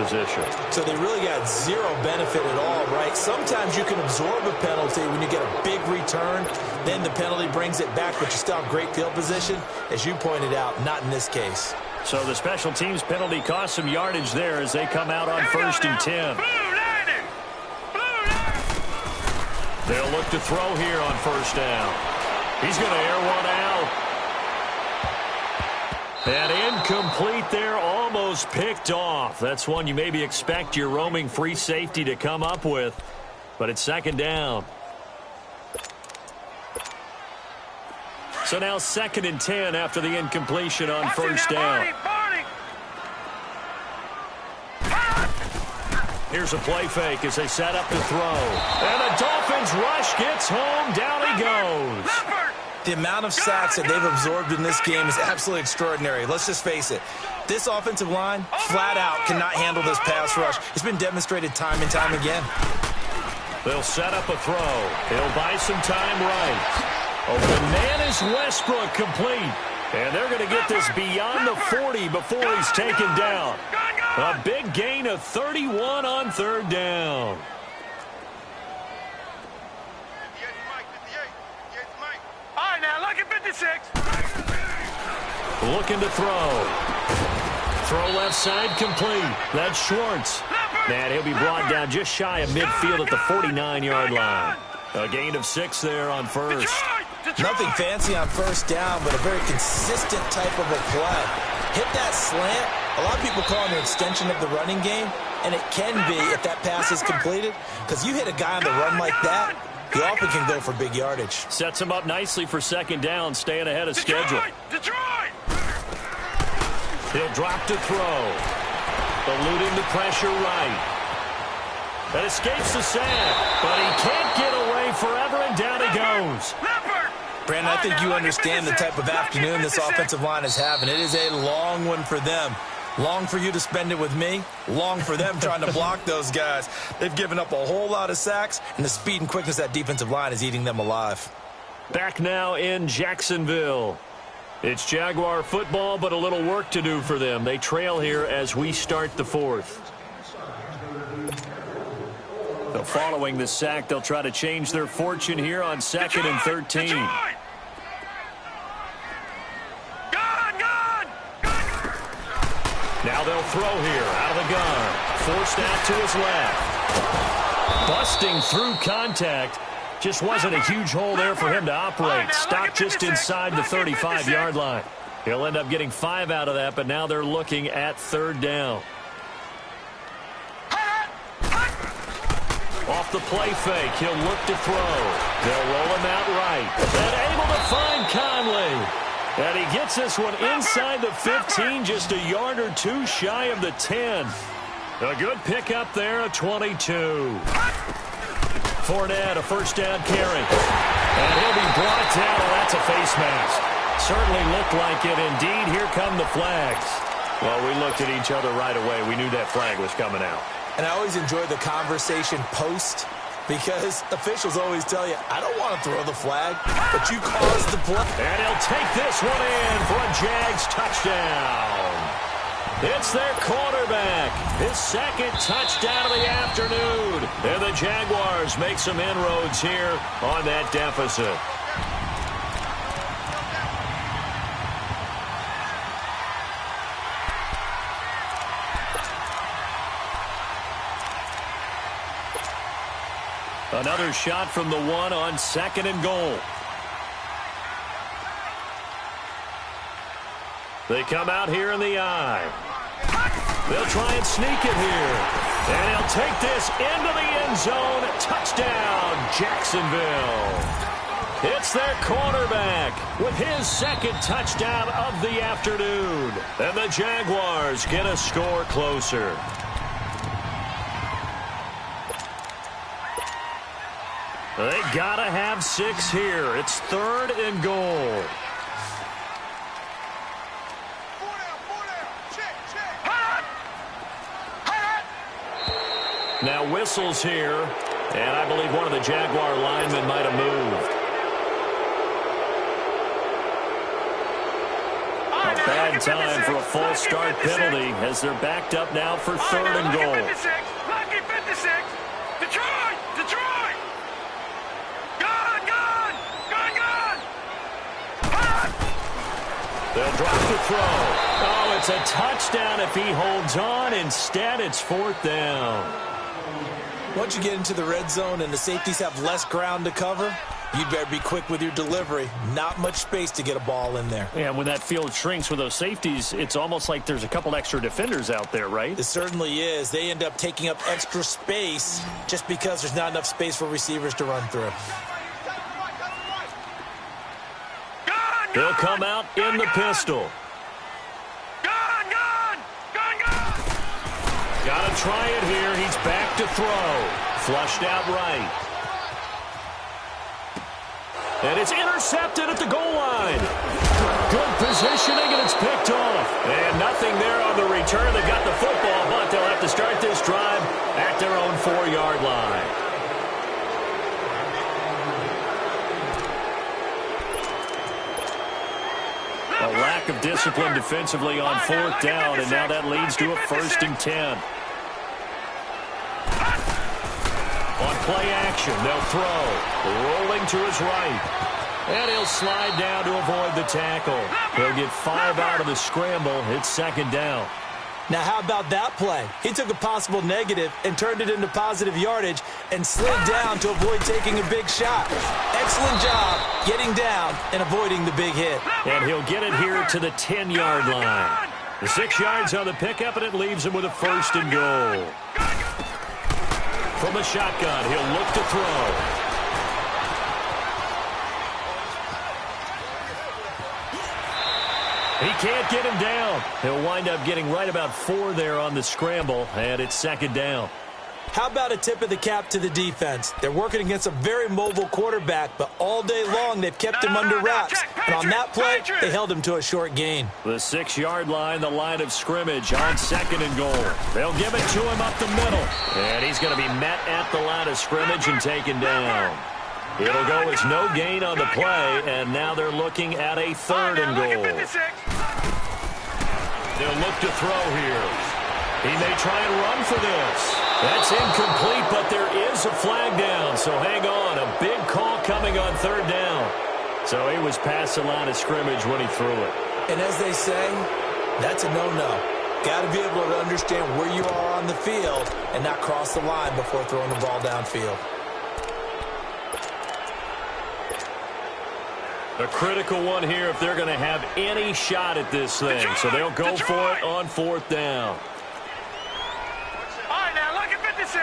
position. So they really got zero benefit at all, right? Sometimes you can absorb a penalty when you get a big return, then the penalty brings it back, but you still have great field position. As you pointed out, not in this case. So the special teams penalty cost some yardage there as they come out on 1st and 10. They'll look to throw here on 1st down. He's going to air one out. And incomplete there, almost picked off. That's one you maybe expect your roaming free safety to come up with. But it's 2nd down. So now 2nd and 10 after the incompletion on 1st down. Here's a play fake as they set up to throw. And the Dolphins rush gets home. Down he goes. The amount of sacks that they've absorbed in this game is absolutely extraordinary. Let's just face it. This offensive line, flat out, cannot handle this pass rush. It's been demonstrated time and time again. They'll set up a throw. He'll buy some time right. Oh, the man is Westbrook complete. And they're going to get this beyond the 40 before he's taken down. A big gain of 31 on 3rd down. All right, now look at 56. Looking to throw. Throw left side complete. That's Schwartz. And he'll be brought down just shy of midfield at the 49-yard line. A gain of 6 there on 1st. Nothing fancy on 1st down, but a very consistent type of a play. Hit that slant. A lot of people call it an extension of the running game, and it can be if that pass is completed, because you hit a guy on the run like that, he often can go for big yardage. Sets him up nicely for 2nd down, staying ahead of schedule. Detroit! He'll drop to throw. Eluding the pressure right. That escapes the sack, but he can't get away forever, and down he goes. Brandon, I think you understand the type of afternoon this offensive line is having. It is a long one for them. Long for you to spend it with me. Long for them trying to block those guys. They've given up a whole lot of sacks, and the speed and quickness of that defensive line is eating them alive. Back now in Jacksonville. It's Jaguar football, but a little work to do for them. They trail here as we start the 4th. So following the sack, they'll try to change their fortune here on 2nd and 13. Now they'll throw here out of the gun. Forced out to his left. Busting through contact. Just wasn't a huge hole there for him to operate. Stopped just inside the 35-yard line. He'll end up getting 5 out of that, but now they're looking at 3rd down. Off the play fake, he'll look to throw. They'll roll him out right. And able to find Conley. And he gets this one inside the 15, just a yard or 2 shy of the 10. A good pickup there, a 22. Fournette, a 1st down carry. And he'll be brought down. Oh, that's a face mask. Certainly looked like it. Indeed, here come the flags. Well, we looked at each other right away. We knew that flag was coming out. And I always enjoy the conversation post, because officials always tell you, I don't want to throw the flag, but you caused the play. And he'll take this one in for a Jags touchdown. It's their quarterback. His 2nd touchdown of the afternoon. And the Jaguars make some inroads here on that deficit. Another shot from the 1 on 2nd and goal. They come out here in the eye. They'll try and sneak it here. And he'll take this into the end zone. Touchdown, Jacksonville. It's their quarterback with his 2nd touchdown of the afternoon. And the Jaguars get a score closer. They gotta have 6 here. It's 3rd and goal. Now whistles here, and I believe one of the Jaguar linemen might have moved. Bad time for a false start penalty as they're backed up now for 3rd and goal. Lucky 56. Detroit! Detroit! Gone! Gone! Gone! Gone! Hot! They'll drop the throw. Oh, it's a touchdown if he holds on. Instead, it's 4th down. Once you get into the red zone and the safeties have less ground to cover, you'd better be quick with your delivery. Not much space to get a ball in there. Yeah, when that field shrinks with those safeties, it's almost like there's a couple extra defenders out there, right? It certainly is. They end up taking up extra space just because there's not enough space for receivers to run through. He'll come out in the pistol. Got to try it here. He's back to throw. Flushed out right. And it's intercepted at the goal line. Good positioning, and it's picked off. And nothing there on the return. They got the football, but they'll have to start this drive at their own 4-yard line. A lack of discipline defensively on 4th down, and now that leads to a 1st and 10. On play action, they'll throw. Rolling to his right. And he'll slide down to avoid the tackle. He'll get 5 out of the scramble. It's 2nd down. Now, how about that play? He took a possible negative and turned it into positive yardage and slid down to avoid taking a big shot. Excellent job getting down and avoiding the big hit. And he'll get it here to the 10-yard line. The 6 yards on the pickup, and it leaves him with a 1st and goal. From the shotgun, he'll look to throw. He can't get him down. He'll wind up getting right about 4 there on the scramble, and it's 2nd down. How about a tip of the cap to the defense? They're working against a very mobile quarterback, but all day long they've kept him under wraps. And on that play, they held him to a short gain. The 6-yard line, the line of scrimmage on 2nd and goal. They'll give it to him up the middle. And he's going to be met at the line of scrimmage and taken down. It'll go as no gain on the play, and now they're looking at a 3rd and goal. They'll look to throw here. He may try and run for this. That's incomplete, but there is a flag down, so hang on. A big call coming on 3rd down. So he was past the line of scrimmage when he threw it. And as they say, that's a no-no. Got to be able to understand where you are on the field and not cross the line before throwing the ball downfield. A critical one here if they're going to have any shot at this thing. So they'll go for it on 4th down. All right, now, look at 56.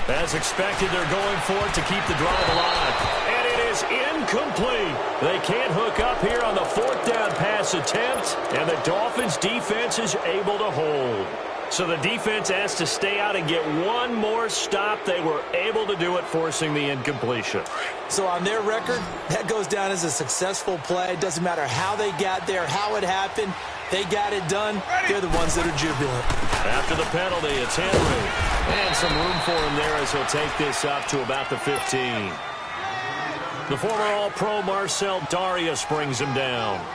As expected, they're going for it to keep the drive alive. And it is incomplete. They can't hook up here on the 4th down pass attempt. And the Dolphins' defense is able to hold. So the defense has to stay out and get one more stop. They were able to do it, forcing the incompletion. So on their record, that goes down as a successful play. It doesn't matter how they got there, how it happened. They got it done. They're the ones that are jubilant. After the penalty, it's Henry. And some room for him there as he'll take this up to about the 15. The former All-Pro Marcel Darius brings him down.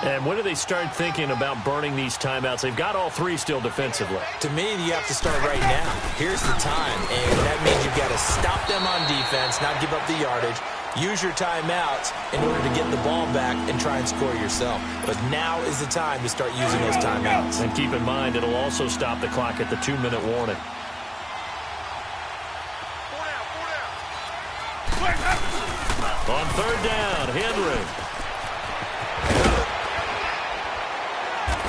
And when do they start thinking about burning these timeouts? They've got all 3 still defensively. To me, you have to start right now. Here's the time, and that means you've got to stop them on defense, not give up the yardage. Use your timeouts in order to get the ball back and try and score yourself. But now is the time to start using those timeouts. And keep in mind, it'll also stop the clock at the 2-minute warning. On 3rd down, Henry.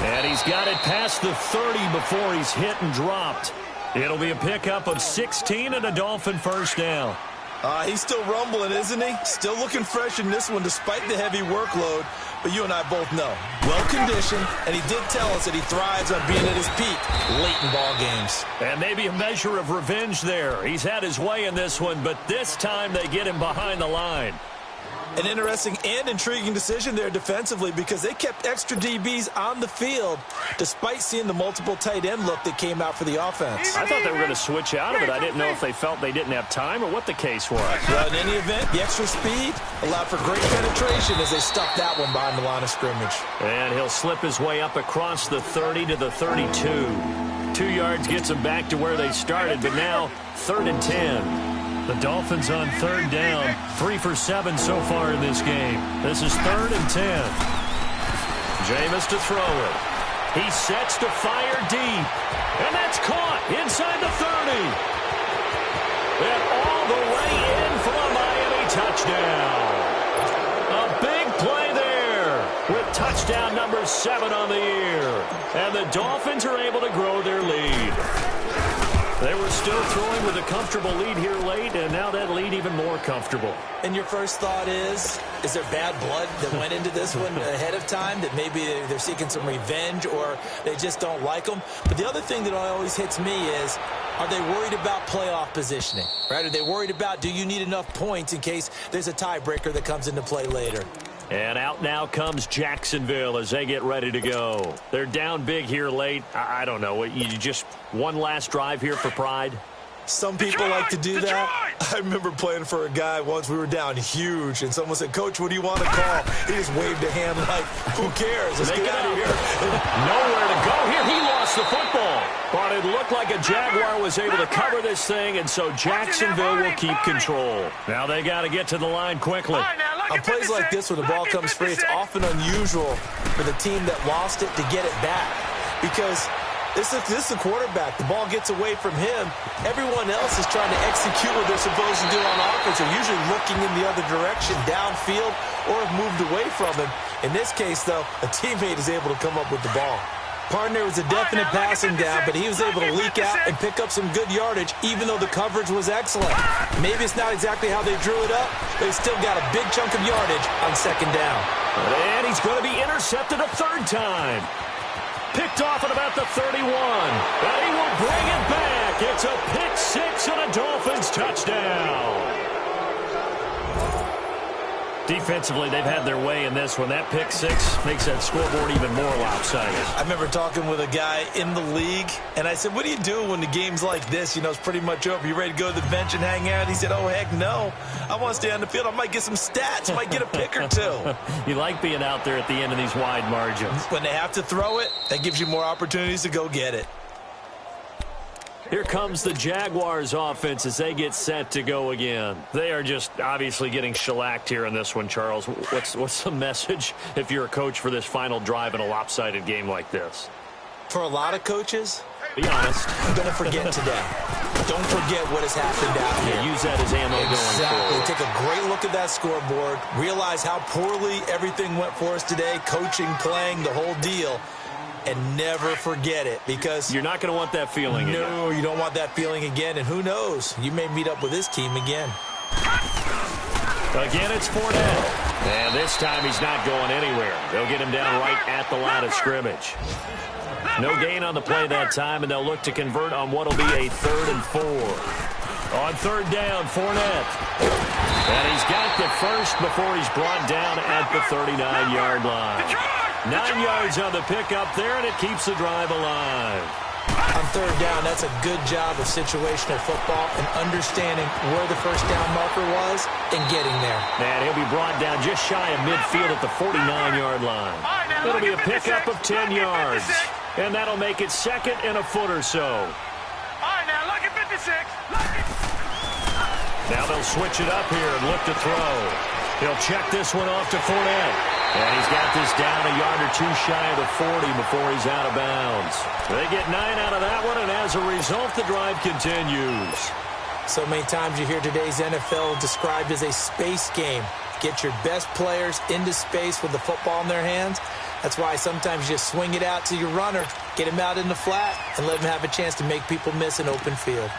And he's got it past the 30 before he's hit and dropped. It'll be a pickup of 16 and a Dolphin 1st down. He's still rumbling, isn't he? Still looking fresh in this one despite the heavy workload. But you and I both know, well-conditioned, and he did tell us that he thrives on being at his peak late in ball games. And maybe a measure of revenge there. He's had his way in this one, but this time they get him behind the line. An interesting and intriguing decision there defensively because they kept extra DBs on the field despite seeing the multiple tight end look that came out for the offense. I thought they were going to switch out of it. I didn't know if they felt they didn't have time or what the case was. Well, in any event, the extra speed allowed for great penetration as they stuffed that one behind the line of scrimmage. And he'll slip his way up across the 30 to the 32. 2 yards gets them back to where they started, but now 3rd and 10. The Dolphins on 3rd down, 3 for 7 so far in this game. This is 3rd and 10. Jameis to throw it. He sets to fire deep. And that's caught inside the 30. And all the way in for a Miami touchdown. A big play there with touchdown number 7 on the year. And the Dolphins are able to grow their lead. They were still throwing with a comfortable lead here late, and now that lead even more comfortable. And your first thought is there bad blood that went into this one ahead of time, that maybe they're seeking some revenge or they just don't like them? But the other thing that always hits me is, are they worried about playoff positioning? Right? Are they worried about, do you need enough points in case there's a tiebreaker that comes into play later? And out now comes Jacksonville as they get ready to go. They're down big here late. I don't know. You just one last drive here for pride? Some people like to do that. I remember playing for a guy once. We were down huge, and someone said, "Coach, what do you want to call?" He just waved a hand like, who cares? Let's get out of here. Nowhere to go here. He lost the football. But it looked like a Jaguar was able to cover this thing, and so Jacksonville will keep control. Now they got to get to the line quickly. On plays like this where the ball comes free, it's often unusual for the team that lost it to get it back because this is the quarterback. The ball gets away from him. Everyone else is trying to execute what they're supposed to do on offense. They're usually looking in the other direction, downfield, or have moved away from him. In this case, though, a teammate is able to come up with the ball. Partner was a definite passing down, but he was able to leak out and pick up some good yardage, even though the coverage was excellent. Maybe it's not exactly how they drew it up, but he still got a big chunk of yardage on 2nd down. And he's going to be intercepted a 3rd time. Picked off at about the 31. And he will bring it back. It's a pick 6 and a Dolphins touchdown. Defensively, they've had their way in this one. That pick 6 makes that scoreboard even more lopsided. I remember talking with a guy in the league, and I said, what do you do when the game's like this? You know, it's pretty much over. You ready to go to the bench and hang out? He said, oh, heck no. I want to stay on the field. I might get some stats. I might get a pick or 2. You like being out there at the end of these wide margins. When they have to throw it, that gives you more opportunities to go get it. Here comes the Jaguars offense as they get set to go again. They are just obviously getting shellacked here in this one, Charles. What's the message if you're a coach for this final drive in a lopsided game like this? For a lot of coaches, be honest, I'm going to forget today. Don't forget what has happened out here. Use that as ammo going forward. Take a great look at that scoreboard. Realize how poorly everything went for us today, coaching, playing, the whole deal. And never forget it, because you're not going to want that feeling again. No, you don't want that feeling again. And who knows? You may meet up with this team again. Again, it's Fournette. And this time he's not going anywhere. They'll get him down right at the line of scrimmage. No gain on the play that time, and they'll look to convert on what will be a 3rd and 4. On 3rd down, Fournette. And he's got the first before he's brought down at the 39-yard line. 9 yards on the pickup there, and it keeps the drive alive. On 3rd down, that's a good job of situational football and understanding where the first down marker was and getting there. And he'll be brought down just shy of midfield at the 49-yard line. It'll be a pickup of 10 yards, and that'll make it 2nd and a foot or so. All right, now, look at 56. Now they'll switch it up here and look to throw. He'll check this one off to Fournette. And he's got this down a yard or 2 shy of the 40 before he's out of bounds. They get 9 out of that one, and as a result, the drive continues. So many times you hear today's NFL described as a space game. Get your best players into space with the football in their hands. That's why sometimes you just swing it out to your runner, get him out in the flat, and let him have a chance to make people miss an open field.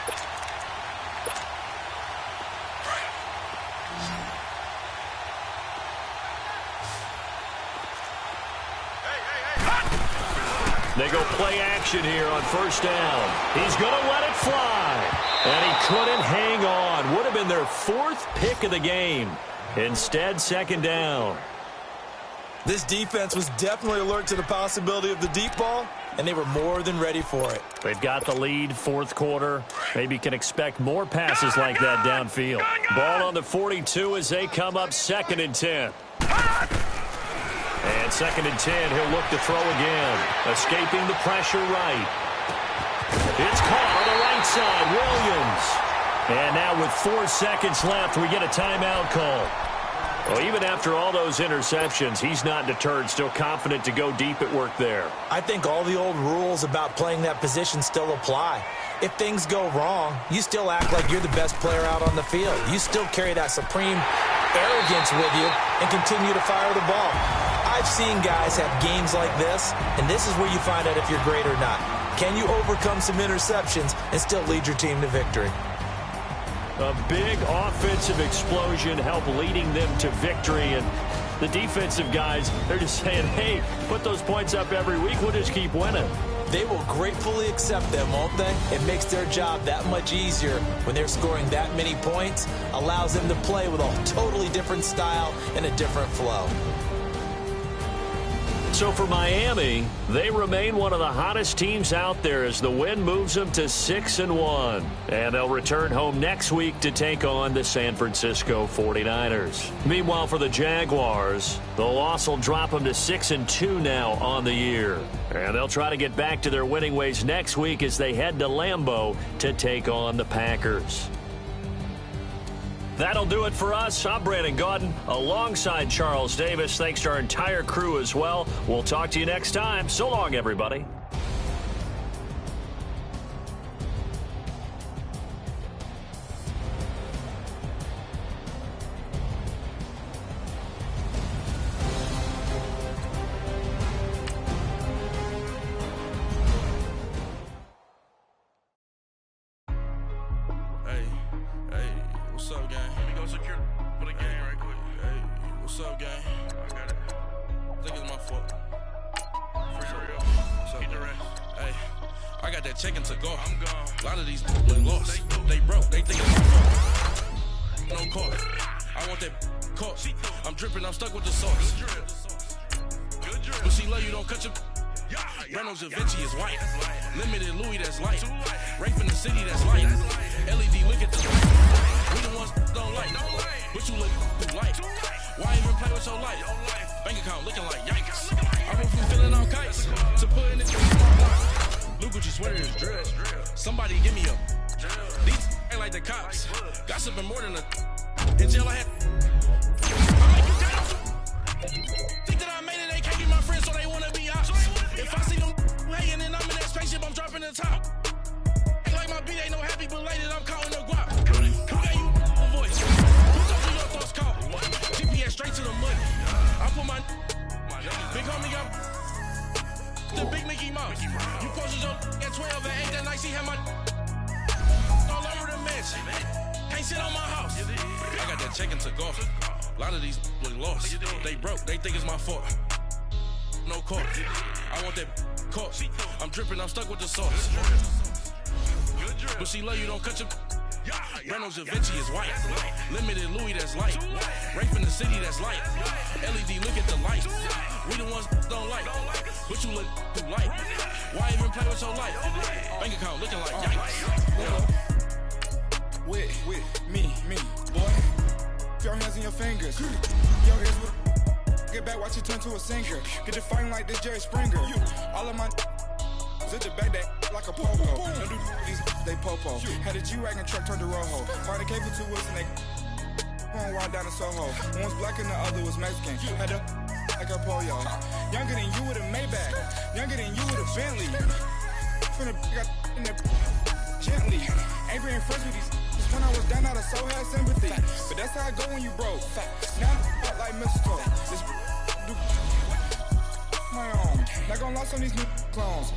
They go play action here on 1st down. He's going to let it fly. And he couldn't hang on. Would have been their 4th pick of the game. Instead, second down. This defense was definitely alert to the possibility of the deep ball, and they were more than ready for it. They've got the lead, fourth quarter. Maybe can expect more passes like that downfield. Ball on the 42 as they come up 2nd and 10. And 2nd and 10, he'll look to throw again. Escaping the pressure right. It's caught on the right side, Williams. And now with 4 seconds left, we get a timeout call. Well, even after all those interceptions, he's not deterred, still confident to go deep at work there. I think all the old rules about playing that position still apply. If things go wrong, you still act like you're the best player out on the field. You still carry that supreme arrogance with you and continue to fire the ball. I've seen guys have games like this, and this is where you find out if you're great or not. Can you overcome some interceptions and still lead your team to victory? A big offensive explosion helped leading them to victory. And the defensive guys, they're just saying, hey, put those points up every week. We'll just keep winning. They will gratefully accept them, won't they? It makes their job that much easier when they're scoring that many points. Allows them to play with a totally different style and a different flow. So for Miami, they remain one of the hottest teams out there as the win moves them to 6-1. And they'll return home next week to take on the San Francisco 49ers. Meanwhile, for the Jaguars, the loss will drop them to 6-2 now on the year. And they'll try to get back to their winning ways next week as they head to Lambeau to take on the Packers. That'll do it for us. I'm Brandon Gaudin alongside Charles Davis. Thanks to our entire crew as well. We'll talk to you next time. So long, everybody. What's up, gang? Let me go secure for the game right quick. Hey, what's up, gang? I got it. I think it's my fault. Free up. What's up, the rest. Hey, I got that chicken to go. I'm gone. A lot of these look lost. They broke. They think it's my fault. No call. I want that caught. I'm dripping. I'm stuck with the sauce. Good drip. But she love you. Don't cut your. Reynolds Da Vinci is white. Limited Louis, that's light. Rape in the city, that's light. LED, look at the light. We the ones don't like. But you look too light. Why even play with your life? Bank account looking like yikes. I went from filling out kites to putting it in my block. Blue Gucci sweater is drill. Somebody give me a. These ain't like the cops. Gossiping more than a. In jail I had. I'm like, you got think that I made it, they can't be my friends, so they wanna be ops. If I see them hating and I'm in that spaceship, I'm dropping the top. Ain't like my beat ain't no happy belated, I'm counting the guap. Who gave you a voice? Who told you your thoughts count? GPS straight to the money. I put my big homie got the big Mickey Mouse. You posted your at 12 and 8 that night, she had my all over the mansion. Can't sit on my house. I got that check-in to go. A lot of these look lost. They broke, they think it's my fault. No call. I want that caught. I'm dripping, I'm stuck with the sauce. But she love you, don't cut your. Reynolds Da Vinci is white. Limited Louis, that's light. Rape in the city, that's light. LED, look at the light. We the ones don't like. But you look too light. Why even play with your life? Bank account looking like yikes. With me, boy. Your hands in your fingers. Your ears with. Get back, watch you turn to a singer. Get to fighting like this Jerry Springer. All of my zip the back that like a popo. Don't do these they popo. Had a G-Wagon truck turned to Rojo. Find a cable 2 wheels and they going wild down in Soho. One was black and the other was Mexican. Had a like a pollo. Younger than you with a Maybach. Younger than you with a Bentley. From the got in the gently. Ain't been friends with these. When I was down, I so had sympathy. But that's how I go when you broke. Now I'm like mistletoe. This do my own. Not gonna lost on these new clones.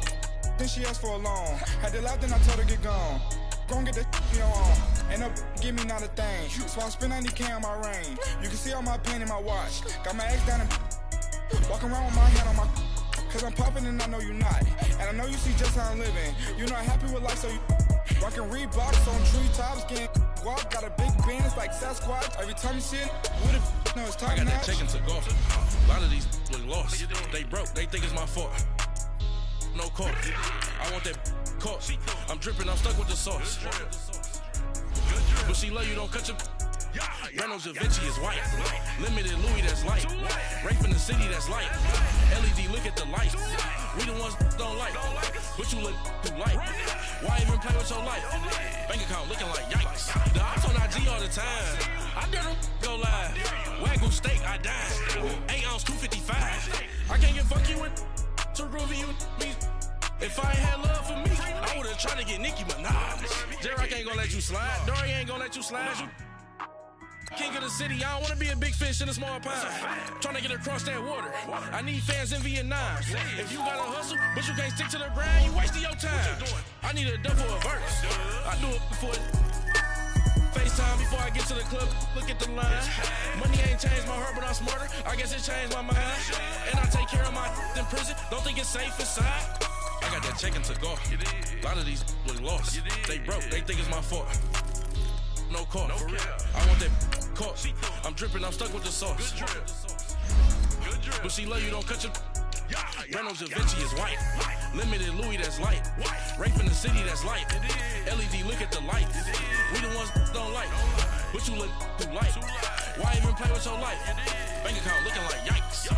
Then she asked for a loan. Had to laugh, then I told her get gone. Gon' get that you on. Ain't no give me not a thing. So I spend 90K on my range. You can see all my pain in my watch. Got my ex down and walking around with my hand on my. Cause I'm popping and I know you not. And I know you see just how I'm living. You're not happy with life, so you. Rockin' Reeboks on treetops, getting guap, got a big Benz like Sasquatch. Every time you see it, with a no, it's top I got that notch. check into golf. A lot of these look lost. They broke, they think it's my fault. No court. I want that court. I'm dripping, I'm stuck with the sauce. But she love you, don't cut your. Reynolds Da Vinci is white. Limited Louis, that's light. Rape in the city, that's light. LED, look at the light. We the ones don't like. But you look too light. Why even play with your life? Bank account looking like yikes. The ops on IG all the time. I dare them go live. Wagyu steak, I dine. 8 ounce, 255. I can't get fuck you with too groovy you me. If I ain't had love for me, I would've tried to get Nicki Minaj. J-Rock ain't gonna let you slide. Dory ain't gonna let you slide. King of the city, I don't wanna be a big fish in a small pond. Trying to get across that water. I need fans in Vietnam. If you gotta hustle, but you can't stick to the grind, you wasting your time. I need a double a verse. I do it before FaceTime before I get to the club. Look at the line. Money ain't changed my heart, but I'm smarter. I guess it changed my mind. And I take care of my in prison. Don't think it's safe inside. I got that check into golf. A lot of these look lost. They broke, they think it's my fault. No court. I want that court. I'm dripping, I'm stuck with the sauce. But she love you, don't cut your. Reynolds Da Vinci is white. Limited Louis, that's light. Rape in the city, that's light. LED, look at the light. We the ones don't like. But you look too light. Why even play with your life? Bank account looking like yikes.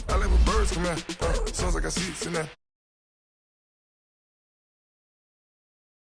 I live with birds come out. Sounds like I see it in there.